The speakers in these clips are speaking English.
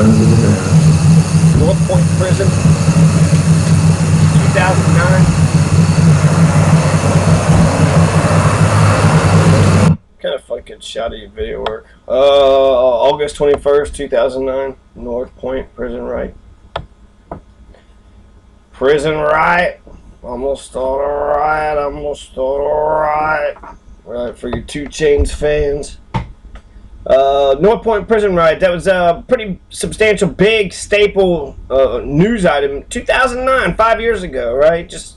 Northpoint Prison, 2009. Kind of fucking shoddy video work. August 21st, 2009. Northpoint Prison Riot. Prison Riot. Almost start a riot. Almost start a riot. Right, for your 2 Chainz fans. Northpoint Prison Riot. That was a pretty substantial, big, staple news item. 2009, 5 years ago, right? Just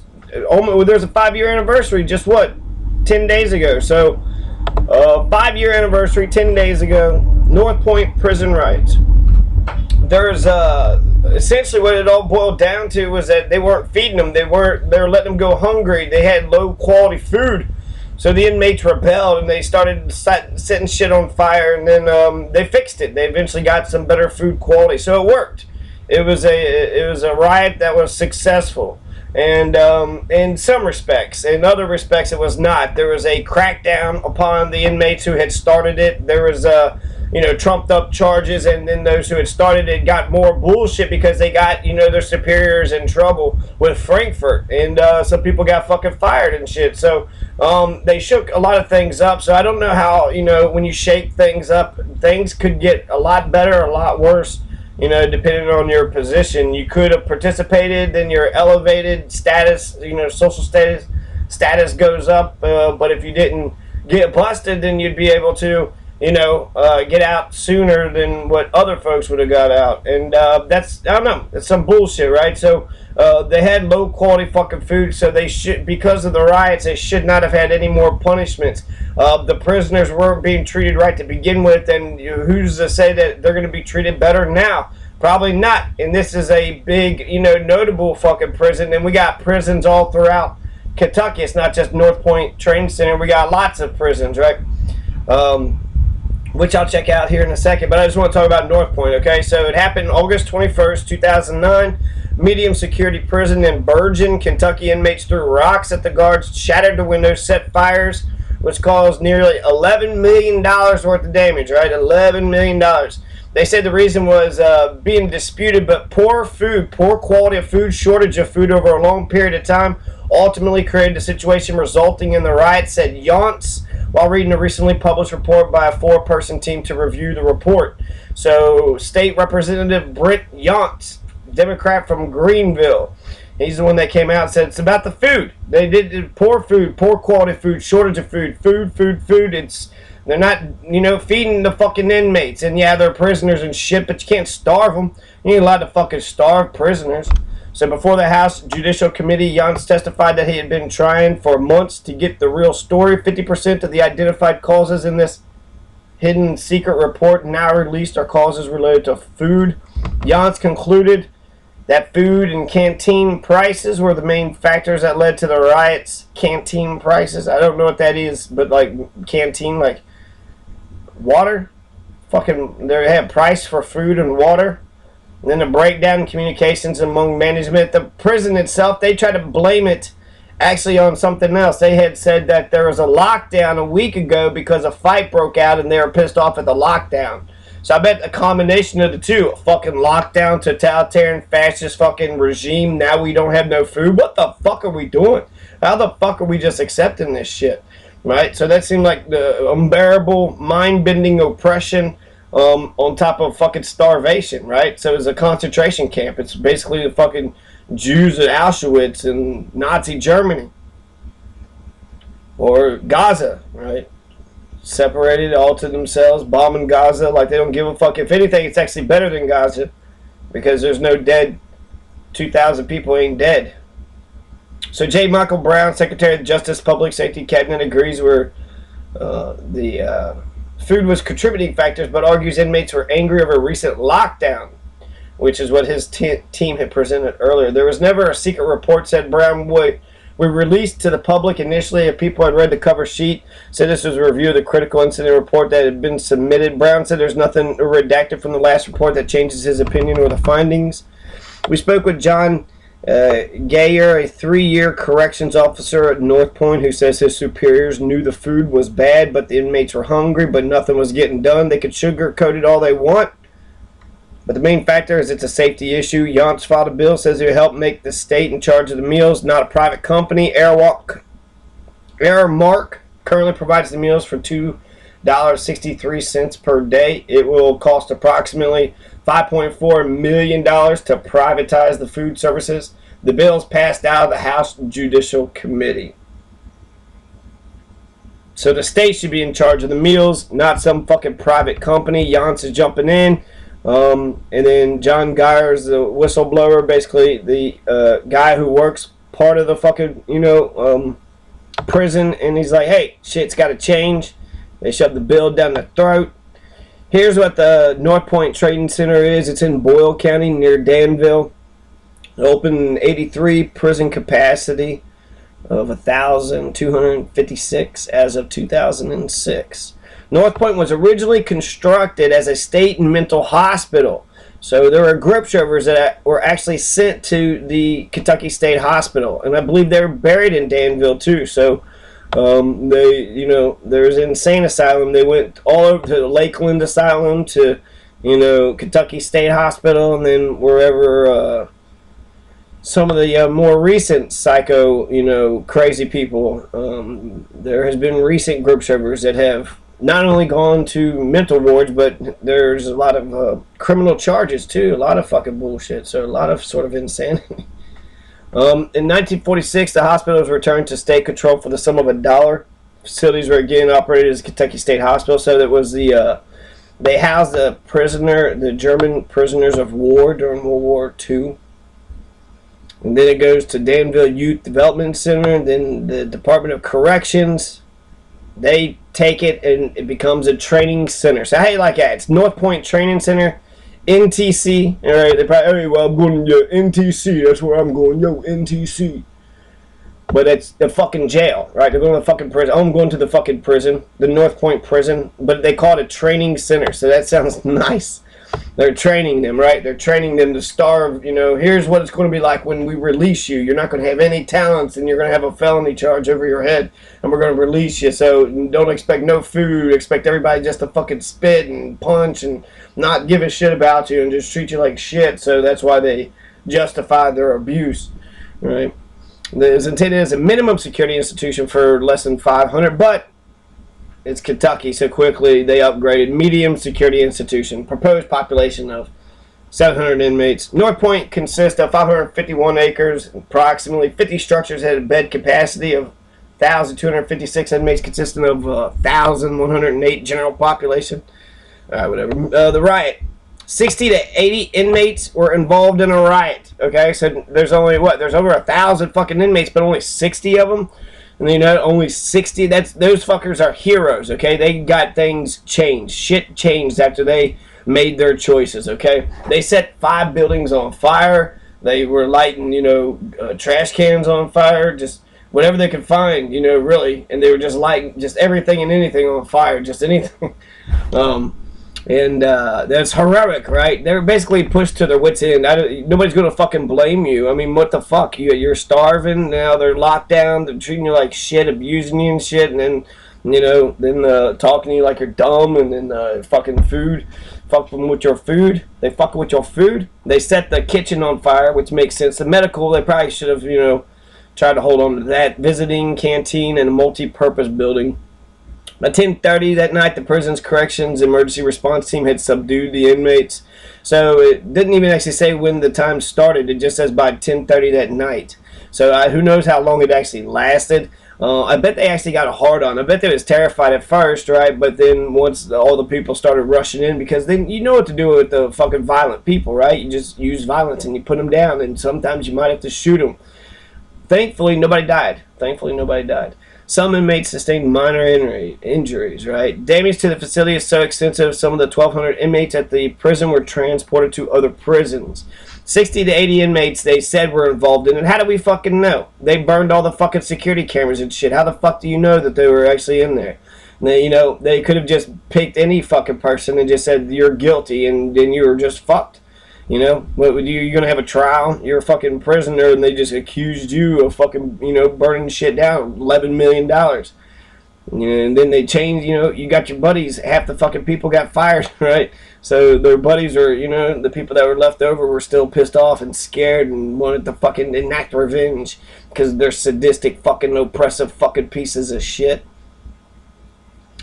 almost. There's a 5-year anniversary. Just what? 10 days ago. So, 5-year anniversary, 10 days ago. Northpoint Prison Riots. There's essentially what it all boiled down to was that they weren't feeding them. They were letting them go hungry. They had low quality food. So the inmates rebelled and they started setting shit on fire, and then they fixed it. They eventually got some better food quality, so it worked. It was a riot that was successful, and in some respects, in other respects, it was not. There was a crackdown upon the inmates who had started it. There was trumped up charges, and then those who had started it got more bullshit because they got, their superiors in trouble with Frankfurt, and some people got fucking fired and shit. So they shook a lot of things up. So I don't know how, when you shake things up, things could get a lot better or a lot worse, depending on your position. You could have participated, then your elevated status, social status goes up, but if you didn't get busted, then you'd be able to get out sooner than what other folks would have got out. And that's, I don't know, it's some bullshit, right? So they had low quality fucking food, so they should, because of the riots, they should not have had any more punishments. The prisoners weren't being treated right to begin with, and who's to say that they're going to be treated better now? Probably not. And this is a big, notable fucking prison, and we got prisons all throughout Kentucky. It's not just Northpoint Training Center. We got lots of prisons, right? Which I'll check out here in a second, but I just want to talk about Northpoint, okay? So it happened August 21st, 2009. Medium security prison in Burgin, Kentucky. Inmates threw rocks at the guards, shattered the windows, set fires, which caused nearly $11 million worth of damage, right? $11 million. They said the reason was being disputed, but poor food, poor quality of food, shortage of food over a long period of time ultimately created a situation resulting in the riot, said Yance, while reading a recently published report by a 4-person team to review the report. So, State Representative Brent Yance, Democrat from Greenville, he's the one that came out and said it's about the food. They did poor food, poor quality food, shortage of food, food. They're not, feeding the fucking inmates. And yeah, they're prisoners and shit, but you can't starve them. You ain't allowed to fucking starve prisoners. So before the House Judicial Committee, Yance testified that he had been trying for months to get the real story. 50% of the identified causes in this hidden secret report now released are causes related to food. Yance concluded that food and canteen prices were the main factors that led to the riots. Canteen prices? I don't know what that is, but like canteen, like water? Fucking, they have price for food and water. And then the breakdown in communications among management. The prison itself, they tried to blame it actually on something else. They had said that there was a lockdown a week ago because a fight broke out and they were pissed off at the lockdown. So I bet a combination of the two, a fucking lockdown, totalitarian, fascist fucking regime, now we don't have no food. What the fuck are we doing? How the fuck are we just accepting this shit? Right? So that seemed like the unbearable, mind-bending oppression on top of fucking starvation, right? So it's a concentration camp. It's basically the fucking Jews at Auschwitz in Nazi Germany. Or Gaza, right? Separated all to themselves, bombing Gaza like they don't give a fuck. If anything, it's actually better than Gaza because there's no dead. 2,000 people ain't dead. So J. Michael Brown, Secretary of Justice, Public Safety Cabinet, agrees where the food was contributing factors, but argues inmates were angry over a recent lockdown, which is what his team had presented earlier. There was never a secret report, said Brown. We released to the public initially. If people had read the cover sheet, said this was a review of the critical incident report that had been submitted. Brown said there's nothing redacted from the last report that changes his opinion or the findings. We spoke with John Gayer, a 3-year corrections officer at Northpoint, who says his superiors knew the food was bad, but the inmates were hungry, but nothing was getting done. They could sugarcoat it all they want. But the main factor is it's a safety issue. Yance filed a bill, says it will help make the state in charge of the meals, not a private company. Airmark currently provides the meals for $2.63 per day. It will cost approximately $5.4 million to privatize the food services. The bill is passed out of the House Judicial Committee. So the state should be in charge of the meals, not some fucking private company. Yance is jumping in. And then John Geyer's the whistleblower, basically the guy who works part of the fucking, prison. And he's like, hey, shit's got to change. They shove the bill down the throat. Here's what the Northpoint Trading Center is. It's in Boyle County near Danville. Open in 83, prison capacity of 1,256 as of 2006. Northpoint was originally constructed as a state mental hospital. So there were gripshovers that were actually sent to the Kentucky State Hospital. And I believe they were buried in Danville too. So there's an insane asylum. They went all over to Lakeland Asylum, to, Kentucky State Hospital, and then wherever some of the more recent psycho, crazy people. There has been recent gripshovers that have not only gone to mental wards, but there's a lot of criminal charges too. A lot of fucking bullshit. So a lot of sort of insanity. In 1946, the hospital was returned to state control for the sum of $1. Facilities were again operated as Kentucky State Hospital. So that was they housed the German prisoners of war during World War II. And then it goes to Danville Youth Development Center. Then the Department of Corrections, they take it and it becomes a training center. So how you like that? It's Northpoint Training Center, NTC. All right, they probably, hey, well, I'm going to NTC. That's where I'm going. Yo, NTC. But it's the fucking jail, right? They're going to the fucking prison. I'm going to the fucking prison, the Northpoint prison. But they call it a training center, so that sounds nice. They're training them, right? They're training them to starve. Here's what it's going to be like when we release you. You're not going to have any talents, and you're going to have a felony charge over your head, and we're going to release you. So don't expect no food. Expect everybody just to fucking spit and punch and not give a shit about you and just treat you like shit. So that's why they justify their abuse, right? It's intended as a minimum security institution for less than 500, but it's Kentucky, so quickly they upgraded. Medium security institution. Proposed population of 700 inmates. Northpoint consists of 551 acres, approximately 50 structures had a bed capacity of 1,256 inmates, consisting of 1,108 general population. Whatever. The riot. 60 to 80 inmates were involved in a riot. Okay, so there's only there's over 1,000 fucking inmates, but only 60 of them. And only 60, those fuckers are heroes, okay? They got things changed. Shit changed after they made their choices, okay? They set 5 buildings on fire. They were lighting, trash cans on fire, just whatever they could find, really. And they were just lighting just everything and anything on fire, just anything. And that's heroic, right? They're basically pushed to their wits' end. Nobody's going to fucking blame you. I mean, what the fuck? You're starving. Now they're locked down. They're treating you like shit, abusing you and shit. And then, talking to you like you're dumb. And then fucking food. Fucking with your food. They fucking with your food. They set the kitchen on fire, which makes sense. The medical, they probably should have, tried to hold on to that. Visiting canteen and a multi-purpose building. By 10:30 that night, the prison's corrections emergency response team had subdued the inmates. So it didn't even actually say when the time started. It just says by 10:30 that night. So who knows how long it actually lasted. I bet they actually got a hard on. I bet they was terrified at first, right? But then once all the people started rushing in, because then you know what to do with the fucking violent people, right? You just use violence and you put them down, and sometimes you might have to shoot them. Thankfully, nobody died. Some inmates sustained minor injuries, right? Damage to the facility is so extensive, some of the 1,200 inmates at the prison were transported to other prisons. 60 to 80 inmates, they said, were involved in it. How do we fucking know? They burned all the fucking security cameras and shit. How the fuck do you know that they were actually in there? They could have just picked any fucking person and just said, you're guilty, and then you were just fucked. You're going to have a trial? You're a fucking prisoner, and they just accused you of fucking, burning shit down. $11 million. And then they changed, you got your buddies, half the fucking people got fired, right? So their buddies are, the people that were left over were still pissed off and scared and wanted to fucking enact revenge because they're sadistic, fucking oppressive fucking pieces of shit.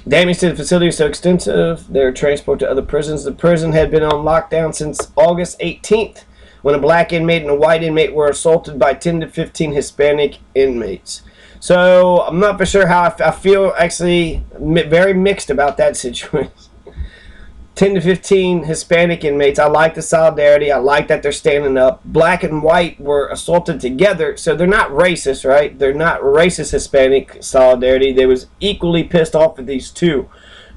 Damage to the facility is so extensive, they're transported to other prisons. The prison had been on lockdown since August 18th when a black inmate and a white inmate were assaulted by 10 to 15 Hispanic inmates. So I'm not for sure how I feel, actually very mixed about that situation. 10 to 15 Hispanic inmates. I like the solidarity. I like that they're standing up. Black and white were assaulted together, so they're not racist, right? They're not racist Hispanic solidarity. They was equally pissed off at these two.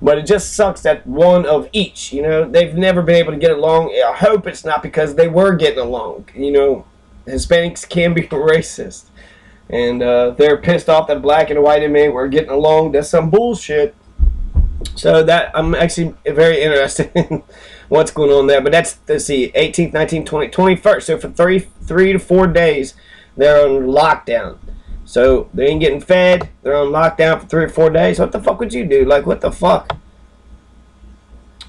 But it just sucks that one of each, they've never been able to get along. I hope it's not because they were getting along. Hispanics can be racist. And they're pissed off that black and white inmate were getting along. That's some bullshit. So that I'm actually very interested in what's going on there. But that's, let's see, 18th, 19th, 20th, 21st. So for 3 to 4 days, they're on lockdown. So they ain't getting fed. They're on lockdown for 3 or 4 days. What the fuck would you do? Like, what the fuck?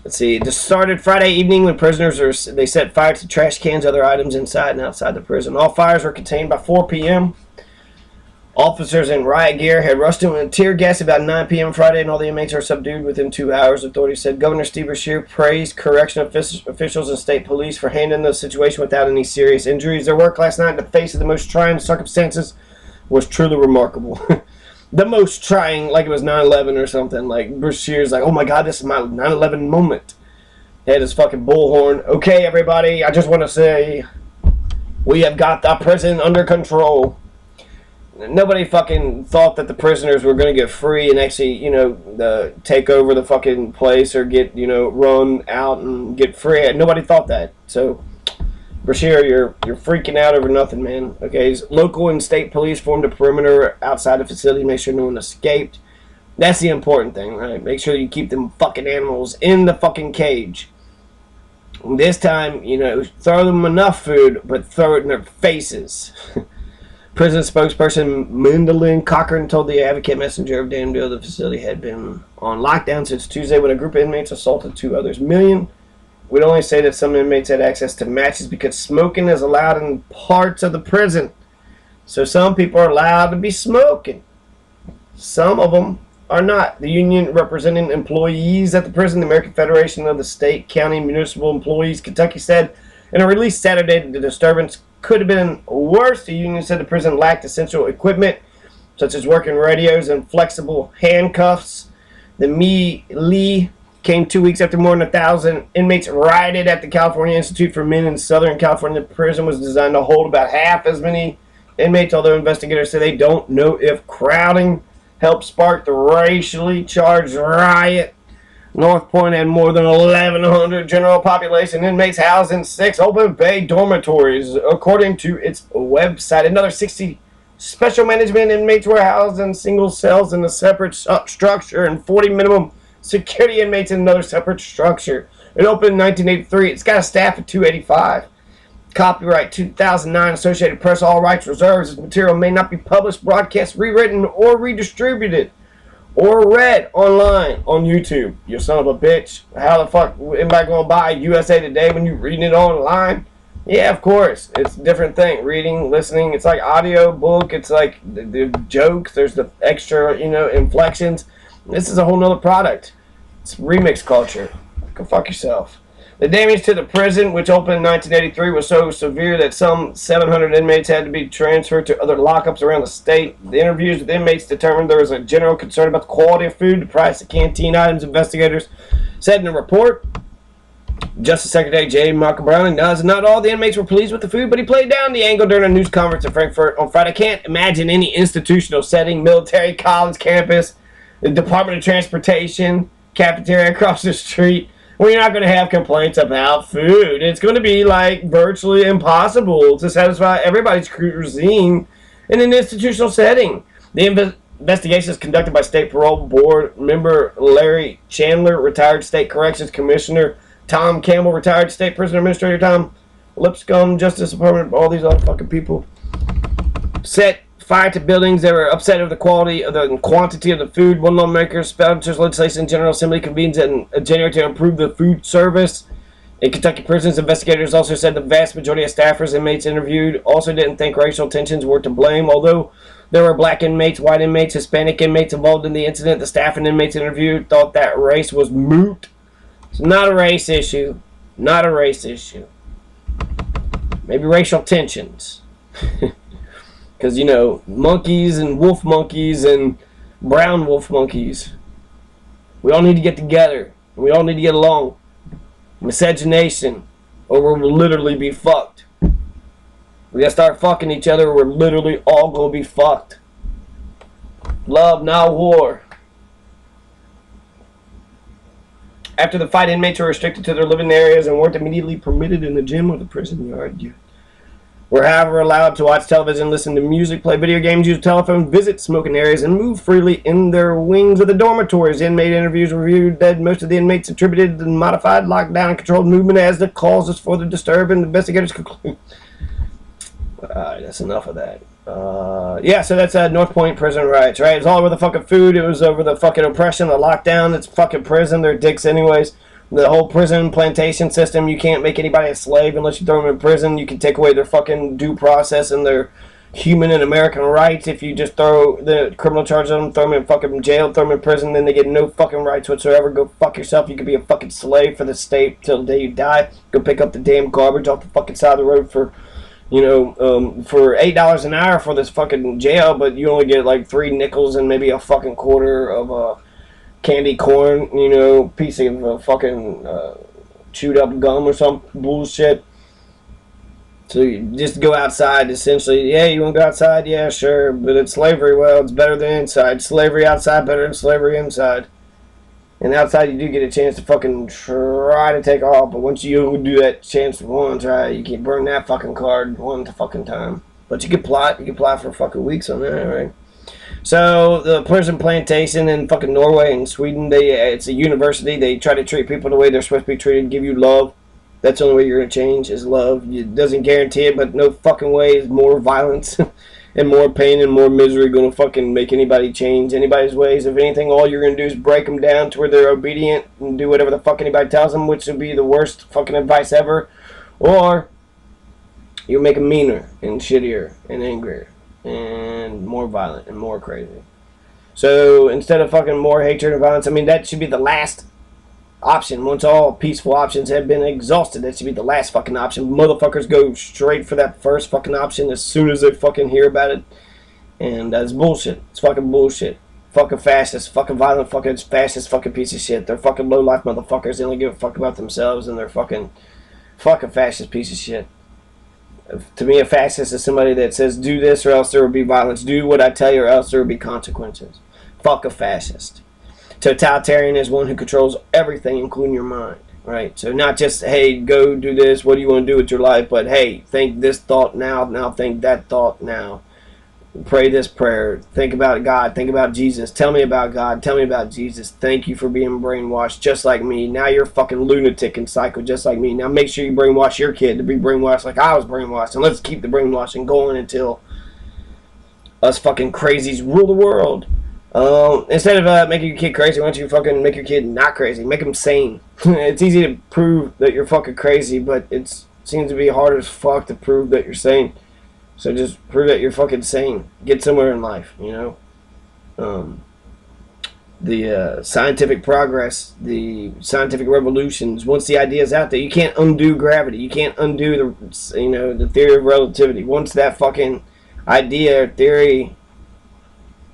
Let's see. It just started Friday evening when they set fire to trash cans, other items inside and outside the prison. All fires were contained by 4 p.m. Officers in riot gear had rushed in with tear gas about 9 p.m. Friday, and all the inmates are subdued within 2 hours, authorities said. Governor Steve Beshear praised correctional officials and state police for handling the situation without any serious injuries. Their work last night in the face of the most trying circumstances was truly remarkable. The most trying, like it was 9/11 or something. Like, Beshear's like, oh my god, this is my 9/11 moment. He had his fucking bullhorn. Okay, everybody, I just want to say, we have got the prison under control. Nobody fucking thought that the prisoners were going to get free and actually, take over the fucking place or get, run out and get free. Nobody thought that. So, Beshear, you're freaking out over nothing, man. Okay, local and state police formed a perimeter outside the facility, make sure no one escaped. That's the important thing, right? Make sure you keep them fucking animals in the fucking cage. And this time, throw them enough food, but throw it in their faces. Prison spokesperson Mendalyn Cochran told the Advocate Messenger of Danville the facility had been on lockdown since Tuesday when a group of inmates assaulted 2 others. We'd only say that some inmates had access to matches because smoking is allowed in parts of the prison. So some people are allowed to be smoking. Some of them are not. The union representing employees at the prison, the American Federation of the State, County, Municipal Employees, Kentucky, said in a release Saturday the disturbance could have been worse. The union said the prison lacked essential equipment, such as working radios and flexible handcuffs. The melee came 2 weeks after more than 1,000 inmates rioted at the California Institute for Men in Southern California. The prison was designed to hold about half as many inmates, although investigators say they don't know if crowding helped spark the racially charged riot. Northpoint had more than 1,100 general population inmates housed in 6 open bay dormitories, according to its website. Another 60 special management inmates were housed in single cells in a separate structure, and 40 minimum security inmates in another separate structure. It opened in 1983. It's got a staff of 285. Copyright 2009, Associated Press, all rights reserved. This material may not be published, broadcast, rewritten, or redistributed, or read online on YouTube. You son of a bitch. How the fuck anybody gonna buy USA Today when you reading it online? Yeah, of course. It's a different thing. Reading, listening, it's like audio book. It's like the jokes. There's the extra, inflections. This is a whole nother product. It's remix culture. Go fuck yourself. The damage to the prison, which opened in 1983, was so severe that some 700 inmates had to be transferred to other lockups around the state. The interviews with inmates determined there was a general concern about the quality of food, the price of canteen items. Investigators said in a report. Justice Secretary J. Michael Brown acknowledged not all the inmates were pleased with the food, but he played down the angle during a news conference in Frankfurt on Friday. I can't imagine any institutional setting, military, college campus, the Department of Transportation, cafeteria across the street, where you're not going to have complaints about food. It's going to be like virtually impossible to satisfy everybody's cuisine in an institutional setting. The investigation is conducted by State Parole Board member Larry Chandler, retired State Corrections Commissioner Tom Campbell, retired State Prison Administrator Tom Lipscomb, Justice Department, all these other fucking people. Set fire to buildings. They were upset over the quality of the quantity of the food. One lawmaker sponsors legislation. General Assembly convenes in January to improve the food service. In Kentucky prisons, investigators also said the vast majority of staffers and inmates interviewed also didn't think racial tensions were to blame. Although there were black inmates, white inmates, Hispanic inmates involved in the incident, the staff and inmates interviewed thought that race was moot. It's not a race issue. Not a race issue. Maybe racial tensions. Because, you know, monkeys and wolf monkeys and brown wolf monkeys. We all need to get together. We all need to get along. Miscegenation, or we'll literally be fucked. We gotta start fucking each other, or we're literally all gonna be fucked. Love, not war. After the fight, inmates were restricted to their living areas and weren't immediately permitted in the gym or the prison yard. Were, however, allowed to watch television, listen to music, play video games, use telephone, visit smoking areas, and move freely in their wings of the dormitories. Inmate interviews reviewed that most of the inmates attributed the modified lockdown and controlled movement as the causes for the disturbance. Investigators conclude. Alright, that's enough of that. Yeah, so that's Northpoint prison riots, right? It was all over the fucking food. It was over the fucking oppression, the lockdown. It's fucking prison. They're dicks anyways. The whole prison plantation system, you can't make anybody a slave unless you throw them in prison. You can take away their fucking due process and their human and American rights if you just throw the criminal charges on them, throw them in fucking jail, throw them in prison, then they get no fucking rights whatsoever. Go fuck yourself. You could be a fucking slave for the state till the day you die. Go pick up the damn garbage off the fucking side of the road for, you know, for $8 an hour for this fucking jail, but you only get like 3 nickels and maybe a fucking quarter of candy corn, you know, piece of fucking chewed up gum or some bullshit. So you just go outside, essentially. Yeah, you want to go outside? Yeah, sure. But it's slavery. Well, it's better than inside. Slavery outside better than slavery inside. And outside you do get a chance to fucking try to take off. But once you do that chance once, right, you can burn that fucking card one fucking time. But you can plot. You can plot for fucking weeks on that, right? So the prison plantation in fucking Norway and Sweden, it's a university. They try to treat people the way they're supposed to be treated, give you love. That's the only way you're going to change is love. It doesn't guarantee it, but no fucking way is more violence and more pain and more misery going to fucking make anybody change anybody's ways. If anything, all you're going to do is break them down to where they're obedient and do whatever the fuck anybody tells them, which would be the worst fucking advice ever. Or you'll make them meaner and shittier and angrier and more violent and more crazy. So instead of fucking more hatred and violence, I mean, that should be the last option. Once all peaceful options have been exhausted, that should be the last fucking option. Motherfuckers go straight for that first fucking option as soon as they fucking hear about it. And that's bullshit. It's fucking bullshit. Fucking fascist, fucking violent, fucking fascist, fucking piece of shit. They're fucking low-life motherfuckers. They only give a fuck about themselves, and they're fucking fascist piece of shit. To me, a fascist is somebody that says, do this or else there will be violence. Do what I tell you or else there will be consequences. Fuck a fascist. Totalitarian is one who controls everything, including your mind. Right? So not just, hey, go do this, what do you want to do with your life? But, hey, think this thought now, now think that thought now. Pray this prayer. Think about God. Think about Jesus. Tell me about God. Tell me about Jesus. Thank you for being brainwashed just like me. Now you're a fucking lunatic and psycho just like me. Now make sure you brainwash your kid to be brainwashed like I was brainwashed. And let's keep the brainwashing going until us fucking crazies rule the world. Instead of making your kid crazy, why don't you fucking make your kid not crazy? Make him sane. It's easy to prove that you're fucking crazy, but it seems to be hard as fuck to prove that you're sane. So just prove that you're fucking sane. Get somewhere in life, you know. The scientific progress, the scientific revolutions. Once the idea is out there, you can't undo gravity. You can't undo the theory of relativity. Once that fucking idea or theory,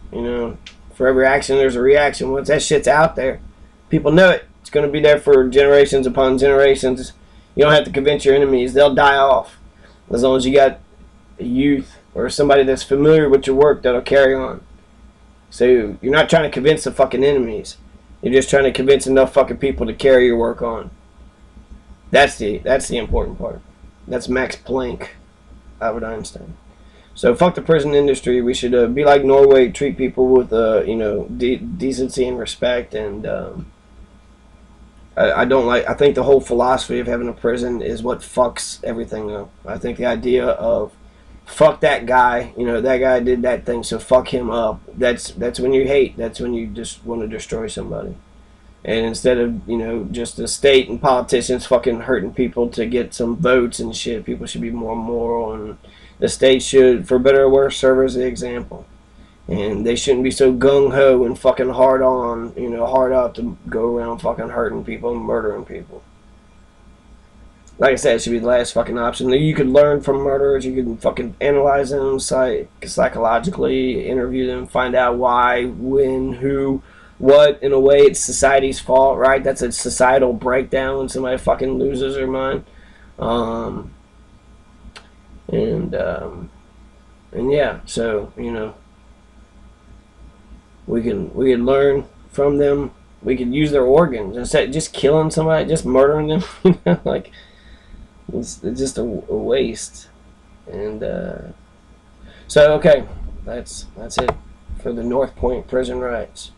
for every action there's a reaction. Once that shit's out there, people know it. It's going to be there for generations upon generations. You don't have to convince your enemies. They'll die off as long as you got a youth or somebody that's familiar with your work that'll carry on. So you're not trying to convince the fucking enemies. You're just trying to convince enough fucking people to carry your work on. That's the important part. That's Max Planck, Albert Einstein. So fuck the prison industry. We should be like Norway, treat people with decency and respect. And I think the whole philosophy of having a prison is what fucks everything up. I think the idea of fuck that guy. You know, that guy did that thing, so fuck him up. That's when you hate. That's when you just want to destroy somebody. And instead of, you know, just the state and politicians fucking hurting people to get some votes and shit, people should be more moral, and the state should, for better or worse, serve as the example. And they shouldn't be so gung-ho and fucking hard on, you know, hard out to go around fucking hurting people and murdering people. Like I said, it should be the last fucking option. You could learn from murderers. You could fucking analyze them psychologically, interview them, find out why, when, who, what. In a way, it's society's fault, right? That's a societal breakdown when somebody fucking loses their mind. And yeah, so, you know, we can learn from them. We could use their organs instead of just killing somebody, just murdering them. You know, like, it's just a waste. And so, okay, that's it for the Northpoint prison riots.